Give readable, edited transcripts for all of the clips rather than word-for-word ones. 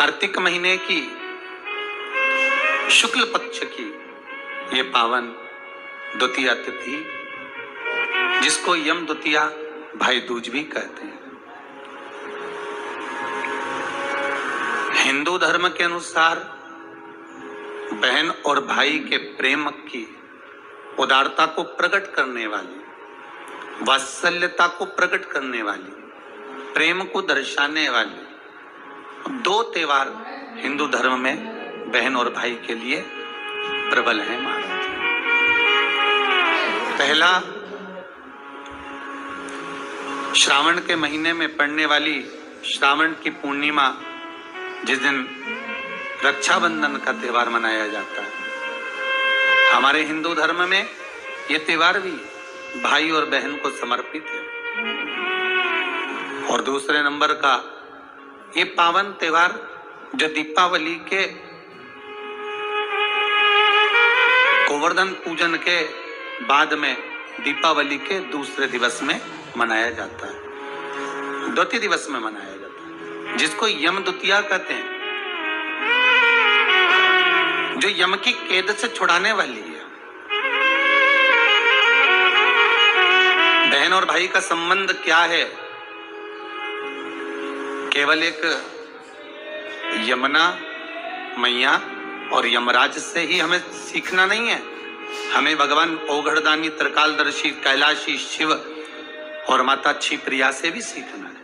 कार्तिक महीने की शुक्ल पक्ष की ये पावन द्वितीया तिथि, जिसको यम द्वितीया भाई दूज भी कहते हैं, हिंदू धर्म के अनुसार बहन और भाई के प्रेम की उदारता को प्रकट करने वाली, वात्सल्यता को प्रकट करने वाली, प्रेम को दर्शाने वाली दो त्योहार हिंदू धर्म में बहन और भाई के लिए प्रबल है महाराज। पहला, श्रावण के महीने में पड़ने वाली श्रावण की पूर्णिमा, जिस दिन रक्षाबंधन का त्योहार मनाया जाता है। हमारे हिंदू धर्म में यह त्योहार भी भाई और बहन को समर्पित है। और दूसरे नंबर का ये पावन त्योहार जो दीपावली के गोवर्धन पूजन के बाद में दीपावली के दूसरे दिवस में मनाया जाता है, द्वितीय दिवस में मनाया जाता है, जिसको यम द्वितीया कहते हैं, जो यम की कैद से छुड़ाने वाली है। बहन और भाई का संबंध क्या है? केवल एक यमुना मैया और यमराज से ही हमें सीखना नहीं है, हमें भगवान ओघड़दानी, त्रिकालदर्शी, कैलाशी शिव और माता क्षिप्रिया से भी सीखना है।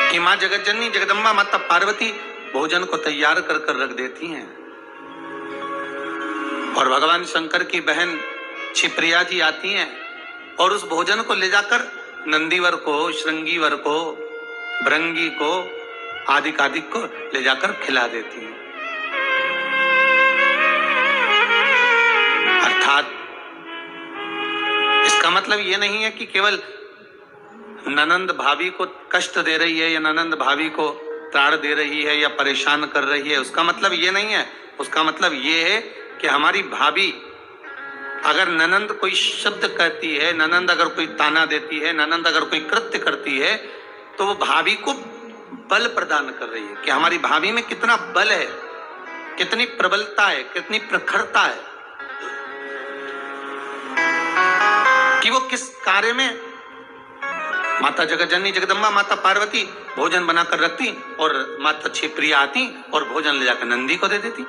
कि मां जगतजननी जगदम्बा माता पार्वती भोजन को तैयार कर कर रख देती हैं और भगवान शंकर की बहन क्षिप्रिया जी आती हैं और उस भोजन को ले जाकर नंदीवर को, श्रृंगीवर को, भृंगी को, आदिक आदिक को ले जाकर खिला देती हैं। अर्थात इसका मतलब ये नहीं है कि केवल ननंद भाभी को कष्ट दे रही है या ननंद भाभी को त्राण दे रही है या परेशान कर रही है, उसका मतलब ये नहीं है। उसका मतलब ये है कि हमारी भाभी अगर ननंद कोई शब्द कहती है, ननंद अगर कोई ताना देती है, ननंद अगर कोई कृत्य करती है, तो वो भाभी को बल प्रदान कर रही है कि हमारी भाभी में कितना बल है, कितनी प्रबलता है, कितनी प्रखरता है, कि वो किस कार्य में माता जगतजननी जगदम्बा माता पार्वती भोजन बनाकर रखती और माता क्षिप्रिया आती और भोजन ले जाकर नंदी को दे देती।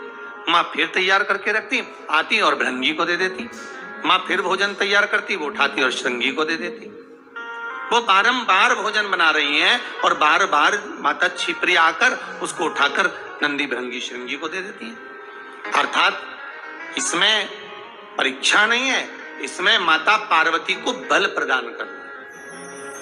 माँ फिर तैयार करके रखती, आती और भृंगी को दे देती। माँ फिर भोजन तैयार करती, वो उठाती और श्रृंगी को दे देती। वो बारंबार भोजन बना रही हैं और बार बार माता क्षिप्रिया आकर उसको उठाकर नंदी, भृंगी, श्रृंगी को दे देती है। अर्थात इसमें परीक्षा नहीं है, इसमें माता पार्वती को बल प्रदान करना।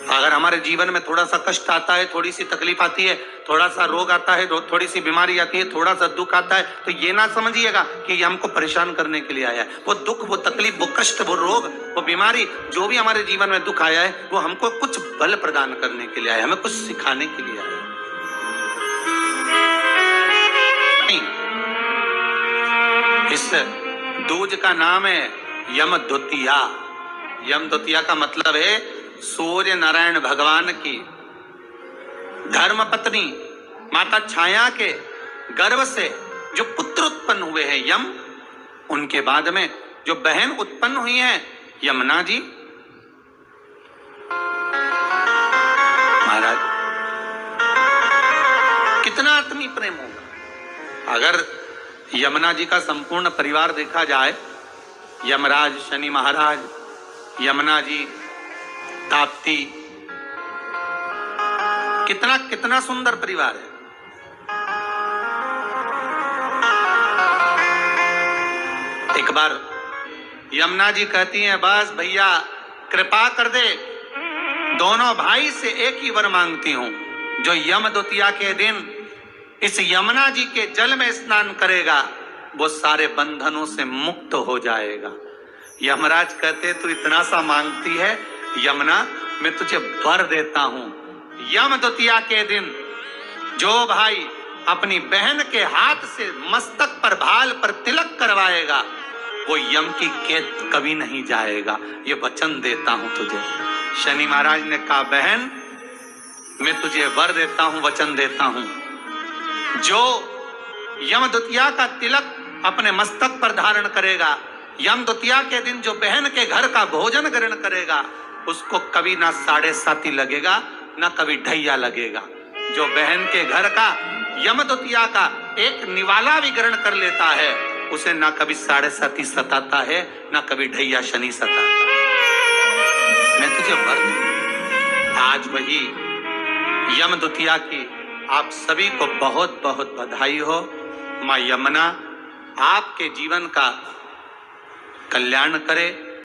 अगर हमारे जीवन में थोड़ा सा कष्ट आता है, थोड़ी सी तकलीफ आती है, थोड़ा सा रोग आता है, थोड़ी सी बीमारी आती है, थोड़ा सा दुख आता है, तो ये ना समझिएगा कि ये हमको परेशान करने के लिए आया है। वो दुख, वो तकलीफ, वो कष्ट, वो रोग, वो बीमारी, जो भी हमारे जीवन में दुख आया है, वो हमको कुछ बल प्रदान करने के लिए आया है, हमें कुछ सिखाने के लिए आया है। इस दूज का नाम है यम द्वितीया। यम द्वितीया का मतलब है सूर्य नारायण भगवान की धर्म पत्नी माता छाया के गर्भ से जो पुत्र उत्पन्न हुए हैं यम, उनके बाद में जो बहन उत्पन्न हुई हैं यमुना जी। महाराज कितना आत्मीय प्रेम होगा अगर यमुना जी का संपूर्ण परिवार देखा जाए, यमराज, शनि महाराज, यमुना जी, ताप्ती, कितना कितना सुंदर परिवार है। एक बार यमुना जी कहती हैं, बस भैया कृपा कर दे, दोनों भाई से एक ही वर मांगती हूं, जो यम द्वितीया के दिन इस यमुना जी के जल में स्नान करेगा वो सारे बंधनों से मुक्त हो जाएगा। यमराज कहते तू इतना सा मांगती है यमुना, मैं तुझे वर देता हूं, यम द्वितीया के दिन जो भाई अपनी बहन के हाथ से मस्तक पर, भाल पर तिलक करवाएगा वो यम की कैद कभी नहीं जाएगा, ये वचन देता हूं तुझे। शनि महाराज ने कहा, बहन मैं तुझे वर देता हूं, वचन देता हूं, जो यम द्वितीया का तिलक अपने मस्तक पर धारण करेगा, यम द्वितीया के दिन जो बहन के घर का भोजन ग्रहण करेगा, उसको कभी ना 7.5 लगेगा, ना कभी ढैया लगेगा। जो बहन के घर का यम द्वितीया का एक निवाला भी ग्रहण कर लेता है, उसे ना कभी 7.5 सताता है, ना कभी ढैया शनि सताता है। मैं तुझे वर दूं। आज वही यम द्वितीया की आप सभी को बहुत बहुत बधाई हो। मां यमुना आपके जीवन का कल्याण करे,